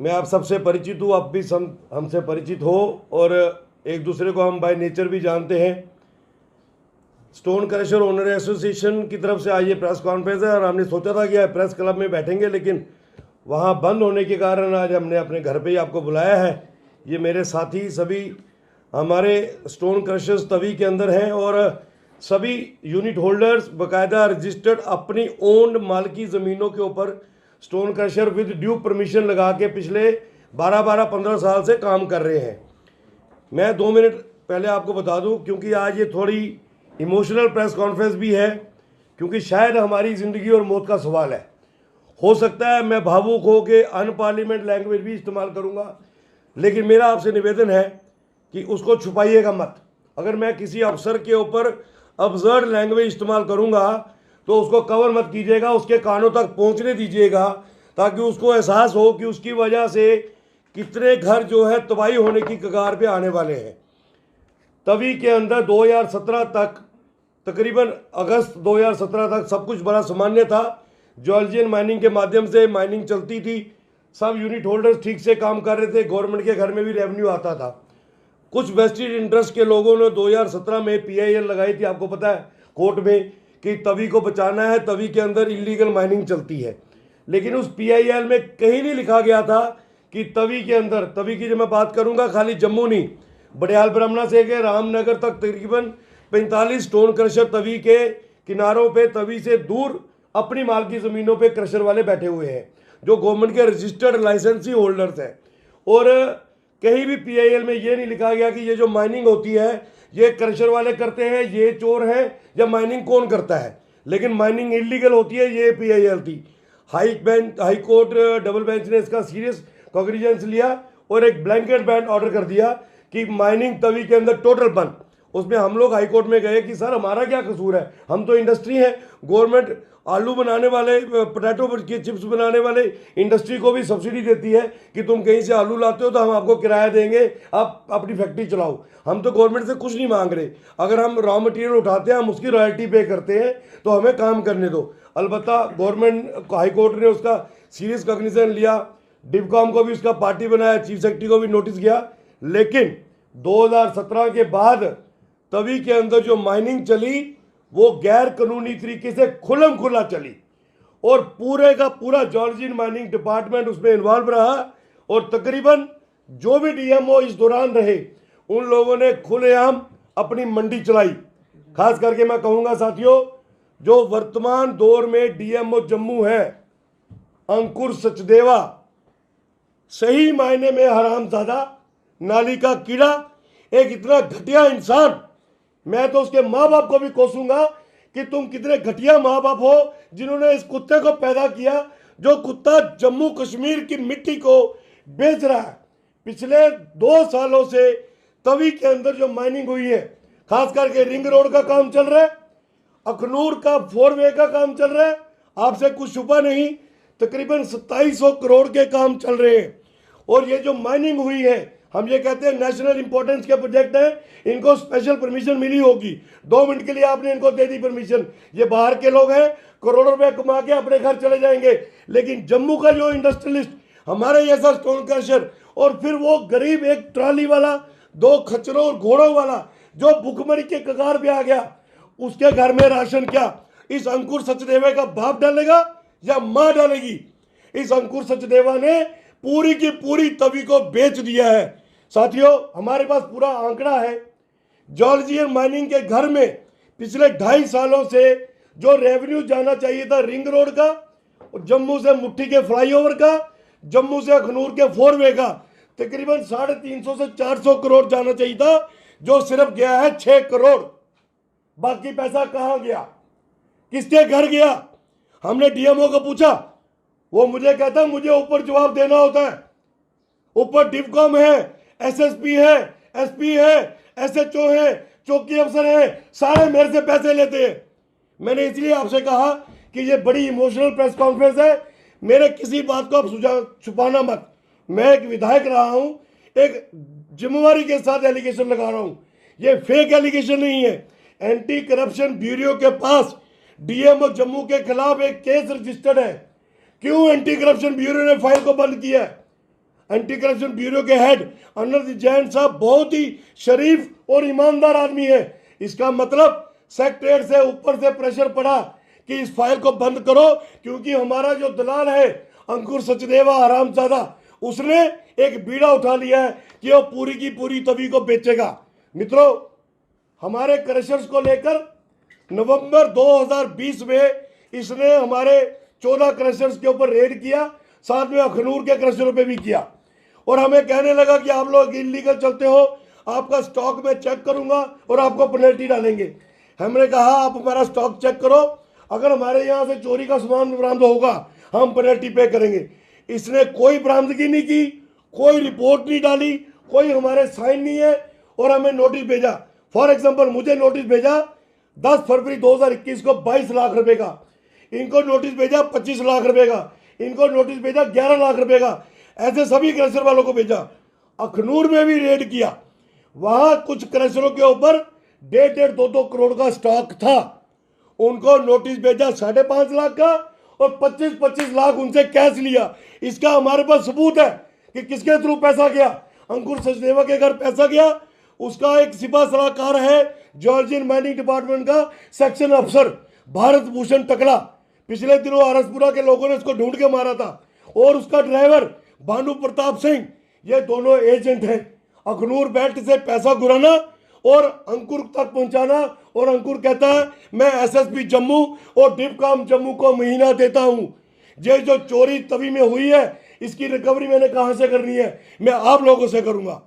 मैं आप सबसे परिचित हूँ, आप भी हमसे परिचित हो और एक दूसरे को हम बाय नेचर भी जानते हैं। स्टोन क्रशर ओनर एसोसिएशन की तरफ से आज ये प्रेस कॉन्फ्रेंस है और हमने सोचा था कि आज प्रेस क्लब में बैठेंगे, लेकिन वहाँ बंद होने के कारण आज हमने अपने घर पे ही आपको बुलाया है। ये मेरे साथी सभी हमारे स्टोन क्रशर्स तवी के अंदर हैं और सभी यूनिट होल्डर्स बाकायदा रजिस्टर्ड अपनी ओन्ड मालकी ज़मीनों के ऊपर stone crusher with due permission लगा के पिछले 12-15 साल से काम कर रहे हैं। मैं 2 मिनट पहले आपको बता दूं, क्योंकि आज ये थोड़ी इमोशनल प्रेस कॉन्फ्रेंस भी है, क्योंकि शायद हमारी ज़िंदगी और मौत का सवाल है। हो सकता है मैं भावुक हो के अनपार्लियामेंट लैंग्वेज भी इस्तेमाल करूंगा, लेकिन मेरा आपसे निवेदन है कि उसको छुपाइएगा मत। अगर मैं किसी अफसर के ऊपर अब्सर्ड लैंग्वेज इस्तेमाल करूंगा तो उसको कवर मत कीजिएगा, उसके कानों तक पहुंचने दीजिएगा, ताकि उसको एहसास हो कि उसकी वजह से कितने घर जो है तबाही होने की कगार पे आने वाले हैं। तभी के अंदर 2017 तक, तकरीबन अगस्त 2017 तक सब कुछ बड़ा सामान्य था। जॉर्जियन माइनिंग के माध्यम से माइनिंग चलती थी, सब यूनिट होल्डर्स ठीक से काम कर रहे थे, गवर्नमेंट के घर में भी रेवेन्यू आता था। कुछ वेस्टेड इंटरेस्ट के लोगों ने 2017 में PIL लगाई थी, आपको पता है, कोर्ट में, कि तवी को बचाना है, तवी के अंदर इलीगल माइनिंग चलती है। लेकिन उस PIL में कहीं नहीं लिखा गया था कि तवी के अंदर, तवी की जब मैं बात करूंगा खाली जम्मू नहीं, बडियाल ब्रह्मणा से के रामनगर तक तकरीबन 45 स्टोन क्रशर तवी के किनारों पे, तवी से दूर अपनी माल की ज़मीनों पे क्रशर वाले बैठे हुए हैं, जो गवर्नमेंट के रजिस्टर्ड लाइसेंसी होल्डर्स हैं। और कहीं भी PIL में ये नहीं लिखा गया कि ये जो माइनिंग होती है ये क्रशर वाले करते हैं, ये चोर हैं, या माइनिंग कौन करता है। लेकिन माइनिंग इलीगल होती है, ये PIL थी। हाई कोर्ट डबल बेंच ने इसका सीरियस कॉग्निजेंस लिया और एक ब्लैंकेट बैन ऑर्डर कर दिया कि माइनिंग तवी के अंदर टोटल बंद। उसमें हम लोग हाई कोर्ट में गए कि सर हमारा क्या कसूर है, हम तो इंडस्ट्री है, गवर्नमेंट आलू बनाने वाले, पोटैटो के चिप्स बनाने वाले इंडस्ट्री को भी सब्सिडी देती है कि तुम कहीं से आलू लाते हो तो हम आपको किराया देंगे, आप अपनी फैक्ट्री चलाओ। हम तो गवर्नमेंट से कुछ नहीं मांग रहे, अगर हम रॉ मटेरियल उठाते हैं हम उसकी रॉयल्टी पे करते हैं, तो हमें काम करने दो। अलबत्ता गवर्नमेंट हाई कोर्ट ने उसका सीरियस कॉग्निशन लिया, डिवकॉम को भी उसका पार्टी बनाया, चीफ सेक्रेटरी को भी नोटिस किया। लेकिन 2017 के बाद तवी के अंदर जो माइनिंग चली वो गैर कानूनी तरीके से खुलम खुला चली और पूरे का पूरा जॉर्जियन माइनिंग डिपार्टमेंट उसमें इन्वॉल्व रहा। और तकरीबन जो भी DMO इस दौरान रहे उन लोगों ने खुलेआम अपनी मंडी चलाई। खास करके मैं कहूंगा साथियों, जो वर्तमान दौर में DMO जम्मू है, अंकुर सचदेवा, सही मायने में हरामजादा, नाली का कीड़ा, एक इतना घटिया इंसान। मैं तो उसके माँ बाप को भी कोसूंगा कि तुम कितने घटिया माँ बाप हो जिन्होंने इस कुत्ते को पैदा किया, जो कुत्ता जम्मू कश्मीर की मिट्टी को बेच रहा है। पिछले 2 सालों से तवी के अंदर जो माइनिंग हुई है, खास करके रिंग रोड का काम चल रहा है, अखनूर का 4 वे का काम चल रहा है, आपसे कुछ छुपा नहीं, तकरीबन 2700 करोड़ के काम चल रहे हैं। और ये जो माइनिंग हुई है, हम ये कहते हैं नेशनल इंपॉर्टेंस के प्रोजेक्ट हैं, इनको स्पेशल परमिशन मिली होगी। 2 मिनट के लिए आपने इनको दे दी परमिशन, ये बाहर के लोग हैं, करोड़ों रुपए कमा के अपने घर चले जाएंगे। लेकिन जम्मू का जो इंडस्ट्रियलिस्ट, हमारे जैसा स्टोन क्रशर, और फिर वो गरीब एक ट्रॉली वाला, 2 खच्चरों और घोड़ों वाला जो भुखमरी के कगार पे आ गया, उसके घर में राशन क्या इस अंकुर सचदेवा का बाप डालेगा या माँ डालेगी? इस अंकुर सचदेवा ने पूरी की पूरी तवी को बेच दिया है। साथियों, हमारे पास पूरा आंकड़ा है, जॉर्जियन माइनिंग के घर में पिछले 2.5 सालों से जो रेवेन्यू जाना चाहिए था रिंग रोड का, जम्मू से मुट्ठी के फ्लाईओवर का, जम्मू से अखनूर के 4 वे का, तकरीबन 350 से 400 करोड़ जाना चाहिए था, जो सिर्फ गया है 6 करोड़। बाकी पैसा कहां गया, किसके घर गया? हमने DMO को पूछा, वो मुझे कहता मुझे ऊपर जवाब देना होता है। ऊपर डिवकॉम है, SSP है, SP है, SHO है, चौकी अफसर है, सारे मेरे से पैसे लेते हैं। मैंने इसलिए आपसे कहा कि ये बड़ी इमोशनल प्रेस कॉन्फ्रेंस है, मेरे किसी बात को आप छुपाना मत। मैं एक विधायक रहा हूं, एक जिम्मेवारी के साथ एलिगेशन लगा रहा हूं, ये फेक एलिगेशन नहीं है। एंटी करप्शन ब्यूरो के पास DMO जम्मू के खिलाफ एक केस रजिस्टर्ड है। क्यों एंटी करप्शन ब्यूरो ने फाइल को बंद किया? एंटी करप्शन ब्यूरो के हेड अनिल जैन साहब बहुत ही शरीफ और ईमानदार आदमी है। इसका मतलब सेक्रेटरीट से ऊपर से प्रेशर पड़ा कि इस फाइल को बंद करो, क्योंकि हमारा जो दलाल है अंकुर सचदेवा हरामजादा, उसने एक बीड़ा उठा लिया है कि वो पूरी की पूरी तवी को बेचेगा। मित्रों, हमारे क्रशर्स को लेकर नवंबर 2020 में इसने हमारे 14 क्रशर्स के ऊपर रेड किया, साथ में अखनूर के क्रशरों पे भी किया, और हमें कहने लगा कि आप लोग इलीगल चलते हो, आपका स्टॉक में चेक करूंगा और आपको पेनल्टी डालेंगे। हमने कहा आप हमारा स्टॉक चेक करो, अगर हमारे यहाँ से चोरी का सामान बरामद होगा हम पेनल्टी पे करेंगे। इसने कोई बरामदगी नहीं की, कोई रिपोर्ट नहीं डाली, कोई हमारे साइन नहीं है, और हमें नोटिस भेजा। फॉर एग्जांपल मुझे नोटिस भेजा 10 फरवरी 2021 को 22 लाख रुपए का, इनको नोटिस भेजा 25 लाख रुपए का, इनको नोटिस भेजा 11 लाख रुपए का, ऐसे सभी क्रशर वालों को भेजा। अखनूर में भी रेड किया, वहां कुछ क्रशरों के ऊपर 1.5 2 करोड़ का स्टॉक था, उनको नोटिस भेजा 5.5 लाख का, और 25 लाख उनसे कैश लिया। इसका हमारे पास सबूत है कि किसके थ्रू पैसा गया। अंकुर सचदेवा के घर पैसा गया, उसका एक सिपा सलाहकार है जॉर्जियन माइनिंग डिपार्टमेंट का सेक्शन अफसर भारत भूषण टकला, पिछले दिनों आरसपुरा के लोगों ने उसको ढूंढ के मारा था, और उसका ड्राइवर भानु प्रताप सिंह, ये दोनों एजेंट हैं। अखनूर बेल्ट से पैसा घुराना और अंकुर तक पहुंचाना, और अंकुर कहता है मैं एसएसपी जम्मू और डिपकाम जम्मू को महीना देता हूं। ये जो चोरी तवी में हुई है इसकी रिकवरी मैंने कहां से करनी है, मैं आप लोगों से करूंगा।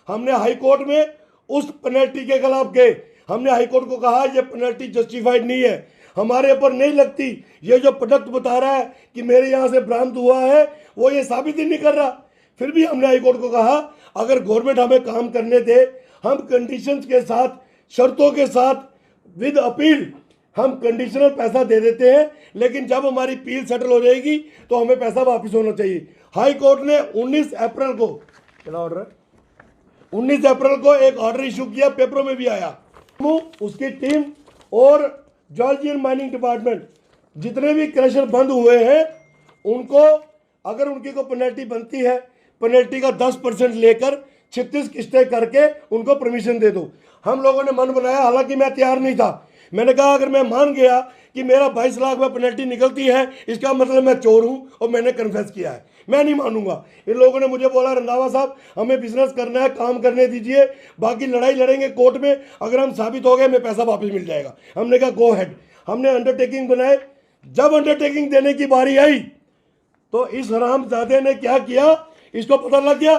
हमने हाई कोर्ट में उस पेनल्टी के खिलाफ गए, हमने हाई कोर्ट को कहा ये पेनल्टी जस्टिफाइड नहीं है, हमारे ऊपर नहीं लगती। ये जो प्रोडक्ट बता रहा है कि मेरे यहाँ से बरामद हुआ है वो ये साबित ही नहीं कर रहा। फिर भी हमने हाई कोर्ट को कहा अगर गवर्नमेंट हमें काम करने दे, हम कंडीशंस के साथ, शर्तों के साथ, विद अपील हम कंडीशनल पैसा दे देते हैं, लेकिन जब हमारी अपील सेटल हो जाएगी तो हमें पैसा वापस होना चाहिए। हाई कोर्ट ने 19 अप्रैल को, क्या ऑर्डर है, 19 अप्रैल को एक ऑर्डर इशू किया, पेपरों में भी आया। उसकी टीम और जॉर्जियन माइनिंग डिपार्टमेंट जितने भी क्रशर बंद हुए हैं उनको, अगर उनकी को पेनल्टी बनती है, पेनल्टी का 10% लेकर 36 किस्तें करके उनको परमिशन दे दो। हम लोगों ने मन बनाया, हालांकि मैं तैयार नहीं था। मैंने कहा अगर मैं मान गया कि मेरा 22 लाख में पेनल्टी निकलती है, इसका मतलब मैं चोर हूं और मैंने कन्फेस किया है, मैं नहीं मानूंगा। इन लोगों ने मुझे बोला रंधावा साहब हमें बिजनेस करना है, काम करने दीजिए, बाकी लड़ाई लड़ेंगे कोर्ट में, अगर हम साबित हो गए हमें पैसा वापस मिल जाएगा। हमने कहा गो हेड। हमने अंडरटेकिंग बनाए। जब अंडरटेकिंग देने की बारी आई तो इस हरामजादे ने क्या किया, इसको पता लग गया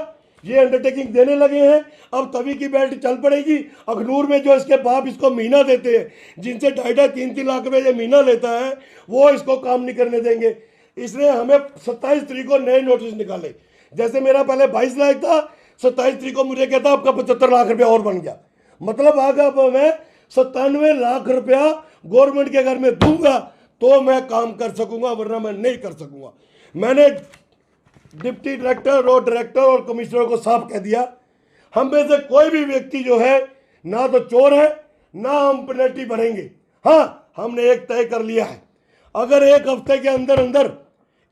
ये अंडरटेकिंग देने लगे हैं, अब तवी की बेल्ट चल पड़ेगी। अखनूर में जो इसके बाप इसको महीना देते हैं, जिनसे 2.5-3 लाख रुपए ये महीना लेता है, वो इसको काम नहीं करने देंगे। इसने हमें 27 तारीख को नए नोटिस निकाले। जैसे मेरा पहले 22 लाख था, 27 तारीख को मुझे कहता आपका 75 लाख रुपया और बन गया। मतलब आगे मैं 97 लाख रुपया गवर्नमेंट के घर में दूंगा तो मैं काम कर सकूंगा, वरना मैं नहीं कर सकूंगा। मैंने डिप्टी डायरेक्टर और डायरेक्टर और कमिश्नर को साफ कह दिया, हम में से कोई भी व्यक्ति जो है ना तो चोर है ना हम पेनल्टी भरेंगे। हाँ, हमने एक तय कर लिया है, अगर एक हफ्ते के अंदर अंदर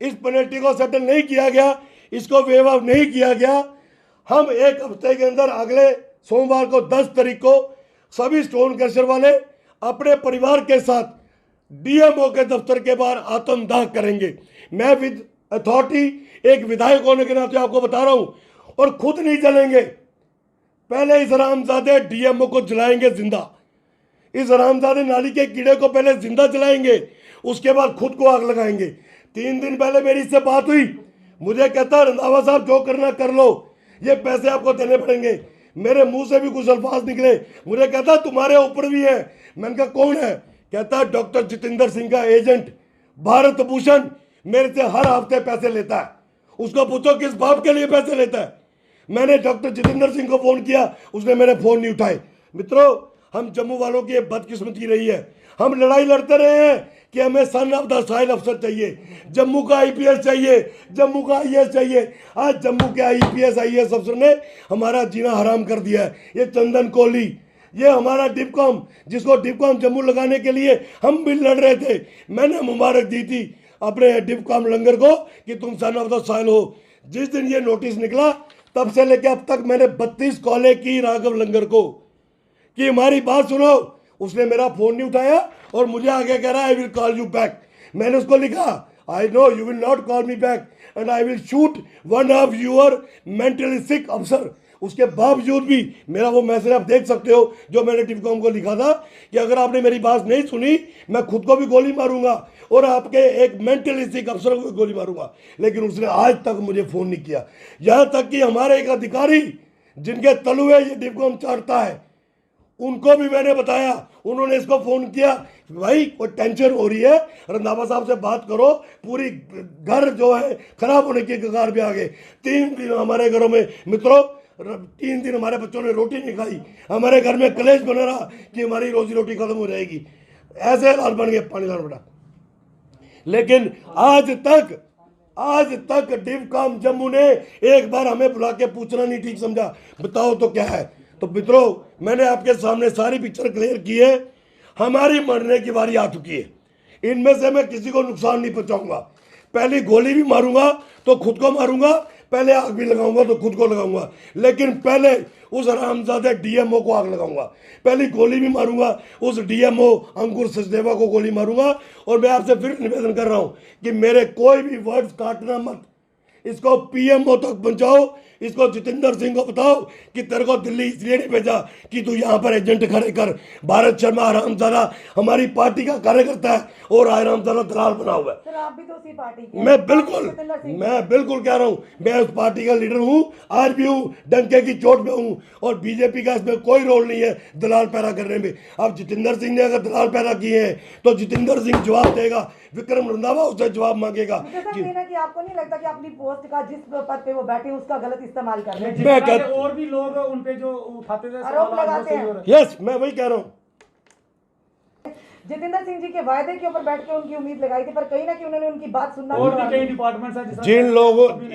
इस पेनल्टी को सेटल नहीं किया गया, इसको वेव ऑफ नहीं किया गया, हम एक हफ्ते के अंदर अगले सोमवार को 10 तारीख को सभी स्टोन क्रशर वाले अपने परिवार के साथ डीएमओ के दफ्तर के बाहर आत्मदाह करेंगे। मैं विद अथॉरिटी एक विधायक होने के नाते आपको बता रहा हूं, और खुद नहीं जलेंगे। पहले इस हरामजादे डीएमओ को जलाएंगे जिंदा, इस हरामजादे नाली के कीड़े को पहले जिंदा जलाएंगे, उसके बाद खुद को आग लगाएंगे। 3 दिन पहले मेरी इससे बात हुई, मुझे कहता रंधावा साहब जो करना कर लो, ये पैसे आपको देने पड़ेंगे। मेरे मुंह से भी कुछ अल्फाज निकले, मुझे कहता तुम्हारे ऊपर भी है। मैंने कहा कौन है? कहता डॉक्टर जितेंद्र सिंह का एजेंट भारत भूषण मेरे से हर हफ्ते पैसे लेता है, उसको पूछो किस बाप के लिए पैसे लेता है। मैंने डॉक्टर जितेंद्र सिंह को फोन किया, उसने मेरे फोन नहीं उठाए। मित्रों, हम जम्मू वालों की बदकिस्मती रही है, हम लड़ाई लड़ते रहे हैं कि हमें सन ऑफ द सॉइल अफसर चाहिए, जम्मू का आईपीएस चाहिए, जम्मू का आईएएस चाहिए। आज जम्मू के आईपीएस आईएएस अफसर ने हमारा जीना हराम कर दिया है। ये चंदन कोहली, ये हमारा डिपकॉम, जिसको डिपकॉम जम्मू लगाने के लिए हम भी लड़ रहे थे, मैंने मुबारक दी थी अपने डिपकॉम लंगर को कि तुम सन ऑफ द सॉइल हो। जिस दिन ये नोटिस निकला तब से लेकर अब तक मैंने 32 कॉलें की राघव लंगर को कि हमारी बात सुनो। उसने मेरा फोन नहीं उठाया और मुझे आगे कह रहा है I will call you back. मैंने उसको लिखा I know you will not call me back and I will shoot one of your mentally sick अफसर। उसके बावजूद भी मेरा वो मैसेज आप देख सकते हो जो मैंने टिपकॉम को लिखा था कि अगर आपने मेरी बात नहीं सुनी मैं खुद को भी गोली मारूंगा और आपके एक मेंटली सिक अफसर को भी गोली मारूंगा। लेकिन उसने आज तक मुझे फोन नहीं किया। यहां तक कि हमारे एक अधिकारी जिनके तलुए ये टिपकॉम चाटता है उनको भी मैंने बताया, उन्होंने इसको फोन किया भाई कोई टेंशन हो रही है रंधावा साहब से बात करो, पूरी घर जो है खराब होने की कगार पे आ गए। 3 दिन हमारे घरों में मित्रों 3 दिन हमारे बच्चों ने रोटी नहीं खाई, हमारे घर में कलेश बना रहा कि हमारी रोजी रोटी खत्म हो जाएगी। ऐसे हाल बन गए पानी लाल बेटा। लेकिन आज तक डिवकॉम जम्मू ने एक बार हमें बुला के पूछना नहीं ठीक समझा, बताओ तो क्या है। तो मित्रों मैंने आपके सामने सारी पिक्चर क्लियर की है। हमारी मरने की बारी आ चुकी है। इनमें से मैं किसी को नुकसान नहीं पहुंचाऊंगा। पहली गोली भी मारूंगा तो खुद को मारूंगा, पहले आग भी लगाऊंगा तो खुद को लगाऊंगा, लेकिन पहले उस हरामजादे डीएमओ को आग लगाऊंगा। पहली गोली भी मारूंगा उस डीएमओ अंकुर सचदेवा को गोली मारूंगा। और मैं आपसे फिर निवेदन कर रहा हूं कि मेरे कोई भी वर्ड्स काटना मत, इसको पीएमओ तक पहुंचाओ। इसको जितेंद्र सिंह को बताओ कि तेरे को दिल्ली इसलिए नहीं भेजा कि तू यहाँ पर एजेंट खड़े कर। भारत शर्मा हरामजादा हमारी पार्टी का कार्यकर्ता है और हरामजादा दलाल बना हुआ है। सर आप भी तो उसी पार्टी के मैं बिल्कुल कह रहा हूँ मैं उस पार्टी का लीडर हूँ, आज भी हूँ, डंके की चोट पे हूँ। और बीजेपी का इसमें कोई रोल नहीं है दलाल पैदा करने में। अब जितेंद्र सिंह ने अगर दलाल पैदा किए हैं तो जितेंद्र सिंह जवाब देगा, विक्रम रंधावा उससे जवाब मांगेगा। कि आपको नहीं लगता कि अपनी पोस्ट का जिस पद पे वो बैठे उसका गलत इस्तेमाल कर रहे हैं? मैं कहता और भी लोग उन पे जो उठाते थे आरोप लगाते हैं। यस मैं वही कह रहा हूँ। जितेंद्र सिंह जी के वायदे के ऊपर बैठ के उनकी उम्मीद लगाई थी, पर कहीं ना कहीं उन्होंने उनकी बात सुनना और भी कई डिपार्टमेंट्स हैं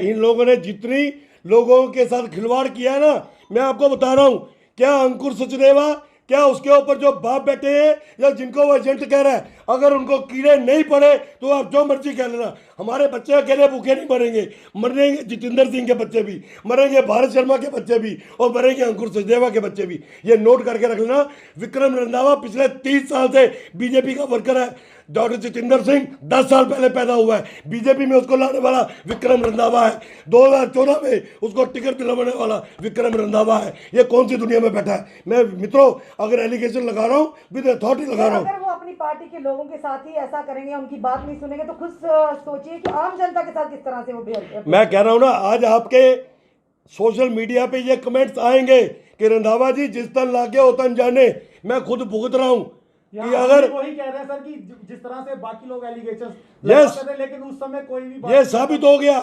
इन लोगों ने जितनी लोगों के साथ खिलवाड़ किया है ना, मैं आपको बता रहा हूँ। क्या अंकुर सचदेवा, क्या उसके ऊपर जो बाप बैठे हैं या जिनको वो एजेंट कह रहा है, अगर उनको कीड़े नहीं पड़े तो आप जो मर्जी कह लेना, हमारे बच्चे अकेले भूखे नहीं मरेंगे। मरेंगे जितेंद्र सिंह के बच्चे भी, मरेंगे भारत शर्मा के बच्चे भी और मरेंगे अंकुर सचदेवा के बच्चे भी। ये नोट करके रख लेना। विक्रम रंधावा पिछले 30 साल से बीजेपी का वर्कर है। डॉक्टर जितेंद्र सिंह 10 साल पहले पैदा हुआ है। बीजेपी में उसको लाने वाला विक्रम रंधावा है। 2014 में उसको टिकट दिलवाने वाला विक्रम रंधावा है। ये कौन सी दुनिया में बैठा है? मैं मित्रों अगर एलिगेशन लगा रहा हूँ विद अथॉरिटी लगा रहा हूँ। अगर वो अपनी पार्टी के लोगों के साथ ही ऐसा करेंगे, उनकी बात नहीं सुनेंगे, तो खुद सोचिए कि आम जनता के साथ किस तरह से वो बिहेव। मैं कह रहा हूँ ना, आज आपके सोशल मीडिया पे ये कमेंट्स आएंगे कि रंधावा जी जिस तन लागे वो तन जाने। मैं खुद भुगत रहा हूँ कि अगर वही कह रहे हैं सर कि जिस तरह से बाकी लोग एलिगेशंस यस, लेकिन उस समय कोई भी ये साबित हो गया,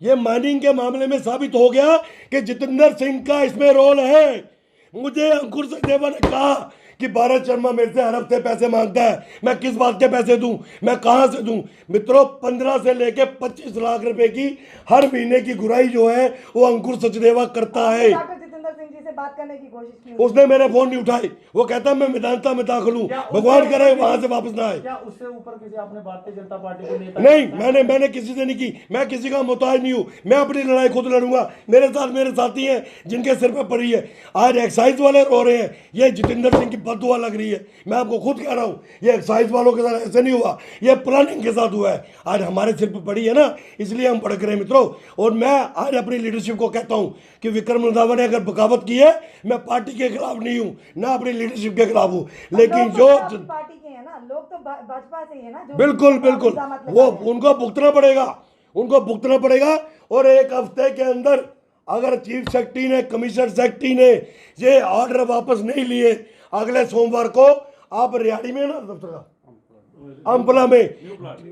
ये माइनिंग के मामले में साबित हो गया कि जितेंद्र सिंह का इसमें रोल है। मुझे अंकुर सचदेवा ने कहा कि भारत शर्मा मेरे से हर हफ्ते पैसे मांगता है, मैं किस बात के पैसे दूं, मैं कहां से दूं? मित्रों 15 से लेके 25 लाख रुपए की हर महीने की गुराई जो है वो अंकुर सचदेवा करता है। जितेंद्र सिंह जी से बात करने की कोशिश की, उसने मेरे फोन नहीं उठाई। वो कहता मैं मैदानता में दाखिल हूं, भगवान करे वहां से वापस ना आए। क्या उससे ऊपर किसी आपने भारतीय जनता पार्टी के नेता? नहीं, मैंने किसी से नहीं की। मैं किसी का मोहताज नहीं हूं। मैं अपनी लड़ाई खुद लड़ूंगा। मेरे साथ मेरे साथी हैं जिनके सिर पर पड़ी है। आज एक्साइज वाले रो रहे हैं, ये जितेंद्र सिंह की बददुआ लग रही है। मैं आपको खुद कह रहा हूं ये एक्साइज वालों के साथ ऐसे नहीं हुआ, ये प्लानिंग के साथ हुआ है। आज हमारे सिर पर पड़ी है ना, इसलिए हम भड़क रहे हैं मित्रों। और मैं आज अपनी लीडरशिप को कहता हूं कि विक्रम रंधावा ने अगर बगावत की है, मैं पार्टी के खिलाफ नहीं हूं, ना अपनी लीडरशिप के खिलाफ हूं, लेकिन जो पार्टी के हैं ना लोग तो भाजपा से ही है ना, बिल्कुल वो उनको भुगतना पड़ेगा। और एक हफ्ते के अंदर अगर चीफ सेक्रेटरी ने, कमिश्नर सेक्रेटरी ने ये ऑर्डर वापस नहीं लिए, अगले सोमवार को आप रियाड़ी में ना दफ्तर का अम्पला में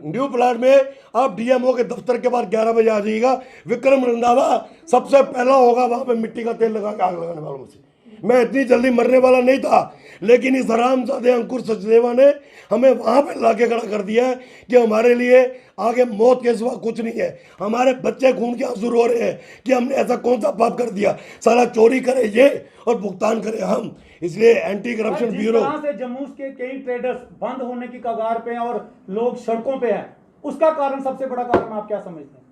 न्यू प्लाट में आप डीएमओ के दफ्तर के बाद 11 बजे आ जाइएगा। विक्रम रंधावा सबसे पहला होगा वहां पे मिट्टी का तेल लगा के आग लगाने वालों से। मैं इतनी जल्दी मरने वाला नहीं था, लेकिन इस हरामजादे अंकुर सचदेवा ने हमें वहां पे लाके खड़ा कर दिया है कि हमारे लिए आगे मौत के सिवा कुछ नहीं है। हमारे बच्चे खून के आंसू रो रहे हैं कि हमने ऐसा कौन सा पाप कर दिया। सारा चोरी करे ये और भुगतान करे हम। इसलिए एंटी करप्शन ब्यूरो से जम्मू के कई ट्रेडर्स बंद होने की कगार पे हैं और लोग सड़कों पे हैं, उसका कारण, सबसे बड़ा कारण आप क्या समझते हैं?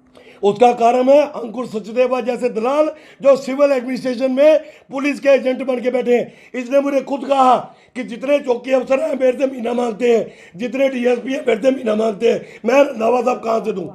उसका कारण है अंकुर सचदेवा जैसे दलाल जो सिविल एडमिनिस्ट्रेशन में पुलिस के एजेंट बन के बैठे हैं। इसने मुझे खुद कहा कि जितने चौकी अफसर हैं मेरे से महीना मांगते हैं, जितने डीएसपी हैं मेरे से महीना मांगते हैं, मैं रंधावा साहब कहाँ से दूं।